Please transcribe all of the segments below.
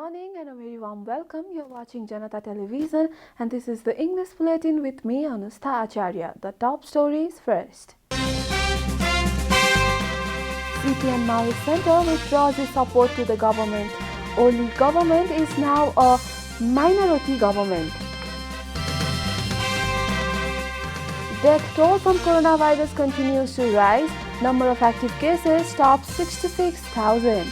morning and a very warm welcome. You're watching Janata Television and this is the English Bulletin with me, Anustha Acharya. The top stories first. CPN Maoist Center withdraws its support to the government. Only government is now a minority government. Death toll from coronavirus continues to rise. Number of active cases tops 66,000.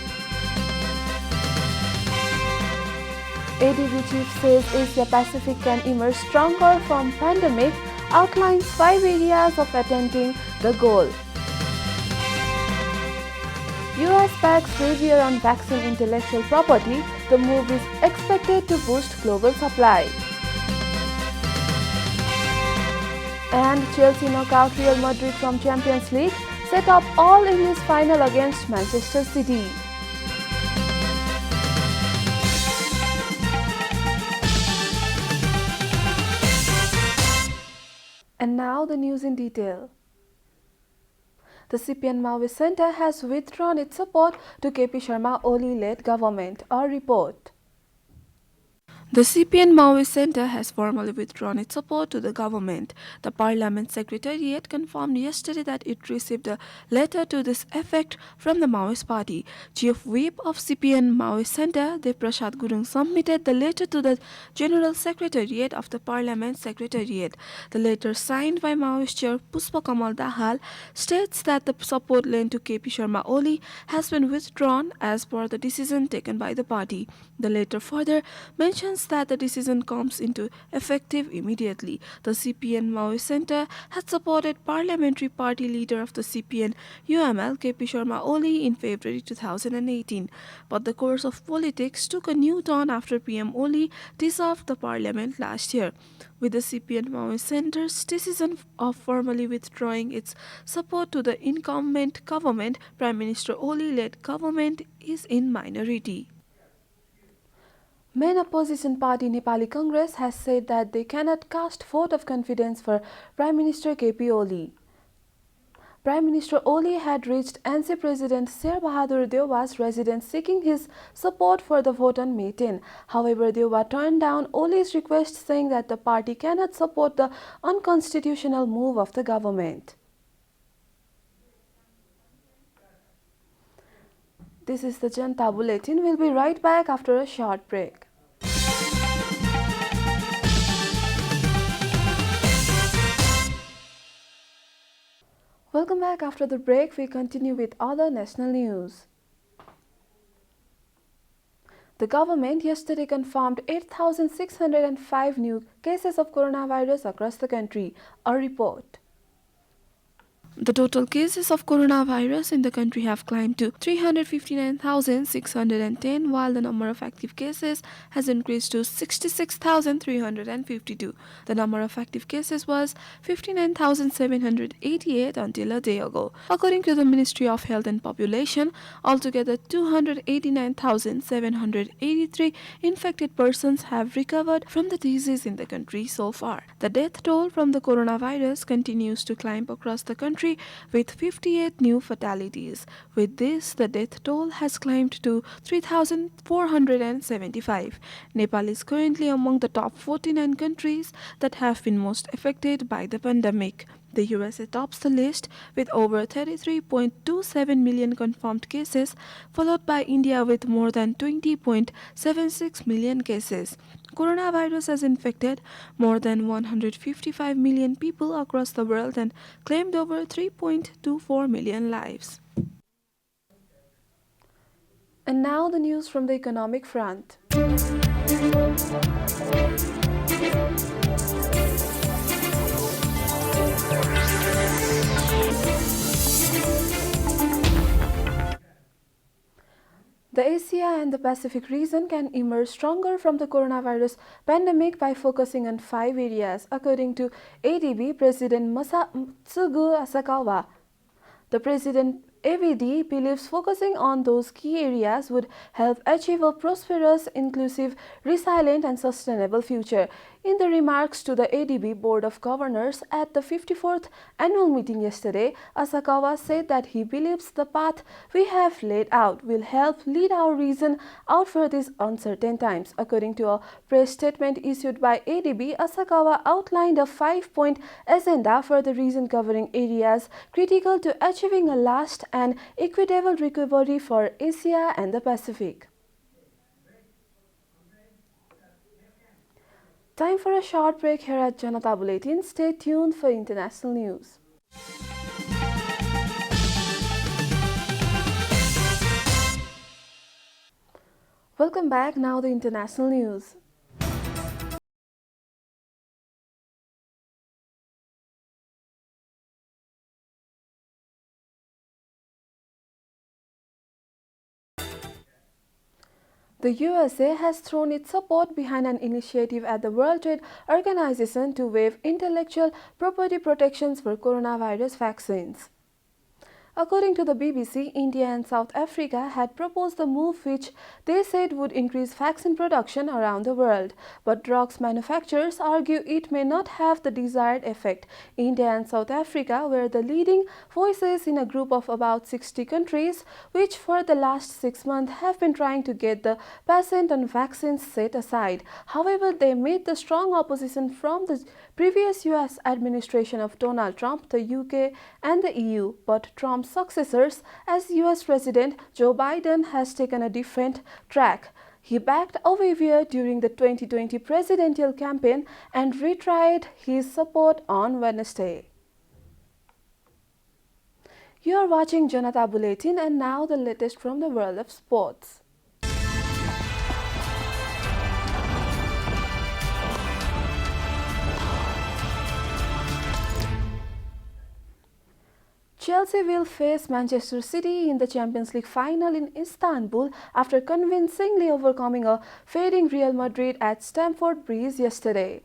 ADB chief says Asia Pacific can emerge stronger from pandemic, outlines 5 areas of attempting the goal. US backs review on vaccine intellectual property. The move is expected to boost global supply. And Chelsea knock out Real Madrid from Champions League, set up all in his final against Manchester City. And now the news in detail. The CPN Maoist Center has withdrawn its support to KP Sharma Oli-led government. A report. The CPN Maoist Center has formally withdrawn its support to the government. The Parliament Secretariat confirmed yesterday that it received a letter to this effect from the Maoist Party. Chief Whip of CPN Maoist Center, Dev Prasad Gurung, submitted the letter to the General Secretariat of the Parliament Secretariat. The letter, signed by Maoist Chair Pushpa Kamal Dahal, states that the support lent to KP Sharma Oli has been withdrawn as per the decision taken by the party. The letter further mentions that the decision comes into effective immediately. The CPN Maoist Center had supported parliamentary party leader of the CPN UML KP Sharma Oli in February 2018, but the course of politics took a new turn after PM Oli dissolved the parliament last year. With the CPN Maoist Center's decision of formally withdrawing its support to the incumbent government, Prime Minister Oli-led government is in minority. Main opposition party Nepali Congress has said that they cannot cast vote of confidence for Prime Minister KP Oli. Prime Minister Oli had reached NC President Sher Bahadur Deuba's residence seeking his support for the vote on May 10. However, Deuba turned down Oli's request, saying that the party cannot support the unconstitutional move of the government. This is the Janata Bulletin. We'll be right back after a short break. Welcome back after the break. We continue with other national news. The government yesterday confirmed 8,605 new cases of coronavirus across the country. A report. The total cases of coronavirus in the country have climbed to 359,610, while the number of active cases has increased to 66,352. The number of active cases was 59,788 until a day ago. According to the Ministry of Health and Population, altogether 289,783 infected persons have recovered from the disease in the country so far. The death toll from the coronavirus continues to climb across the country with 58 new fatalities. With this, the death toll has climbed to 3,475. Nepal is currently among the top 49 countries that have been most affected by the pandemic. The USA tops the list with over 33.27 million confirmed cases, followed by India with more than 20.76 million cases. Coronavirus has infected more than 155 million people across the world and claimed over 3.24 million lives. And now the news from the economic front. The Asia and the Pacific region can emerge stronger from the coronavirus pandemic by focusing on 5 areas, according to ADB President Masatsugu Asakawa. The President ABD believes focusing on those key areas would help achieve a prosperous, inclusive, resilient and sustainable future. In the remarks to the ADB Board of Governors at the 54th annual meeting yesterday, Asakawa said that he believes the path we have laid out will help lead our region out for these uncertain times. According to a press statement issued by ADB, Asakawa outlined a 5-point agenda for the region covering areas critical to achieving a last and equitable recovery for Asia and the Pacific. Time for a short break here at Janata Bulletin. Stay tuned for international news. Welcome back. Now the international news. The USA has thrown its support behind an initiative at the World Trade Organization to waive intellectual property protections for coronavirus vaccines. According to the BBC, India and South Africa had proposed the move which they said would increase vaccine production around the world. But drugs manufacturers argue it may not have the desired effect. India and South Africa were the leading voices in a group of about 60 countries which for the last 6 months have been trying to get the patent on vaccines set aside. However, they met the strong opposition from the previous US administration of Donald Trump, the UK and the EU. But Trump's successors as US President Joe Biden has taken a different track. He backed away during the 2020 presidential campaign and retried his support on Wednesday. You are watching Janata Bulletin, and now the latest from the world of sports. Chelsea will face Manchester City in the Champions League final in Istanbul after convincingly overcoming a fading Real Madrid at Stamford Bridge yesterday.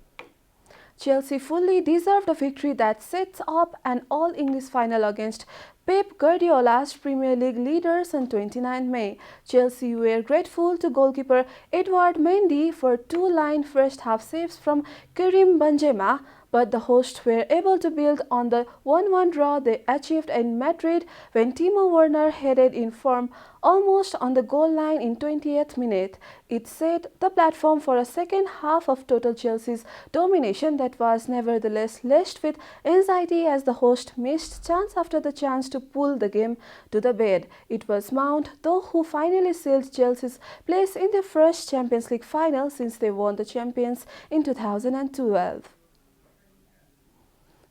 Chelsea fully deserved a victory that sets up an all-English final against Pep Guardiola's Premier League leaders on 29 May. Chelsea were grateful to goalkeeper Edouard Mendy for 2 line first-half saves from Karim Benzema, but the hosts were able to build on the 1-1 draw they achieved in Madrid when Timo Werner headed in from almost on the goal line in 20th minute. It set the platform for a second half of total Chelsea's domination that was nevertheless laced with anxiety as the host missed chance after the chance to pull the game to the bed. It was Mount, though, who finally sealed Chelsea's place in their first Champions League final since they won the champions in 2012.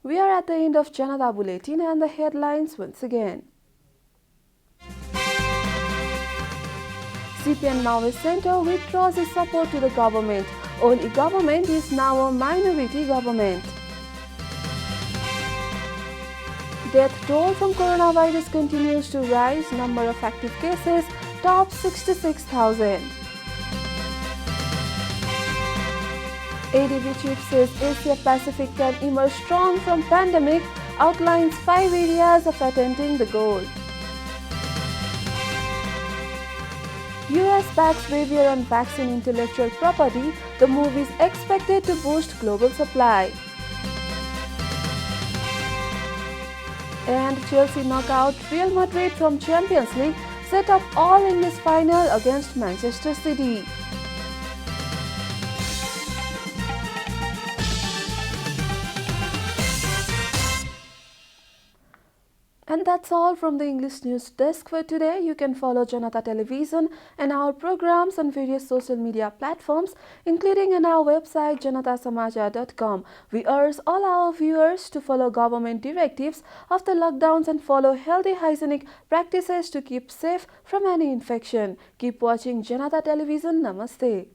We are at the end of Janata Bulletin and the headlines once again. CPN Maoist Center withdraws its support to the government. Only government is now a minority government. Death toll from coronavirus continues to rise. Number of active cases tops 66,000. ADB chief says Asia Pacific can emerge strong from pandemic, outlines 5 areas of attending the goal. US backs waiver on vaccine intellectual property. The move is expected to boost global supply. And Chelsea knock out Real Madrid from Champions League, set up all-English final against Manchester City. And that's all from the English News Desk for today. You can follow Janata Television and our programs on various social media platforms, including on our website JanataSamaja.com. We urge all our viewers to follow government directives of the lockdowns and follow healthy hygienic practices to keep safe from any infection. Keep watching Janata Television. Namaste.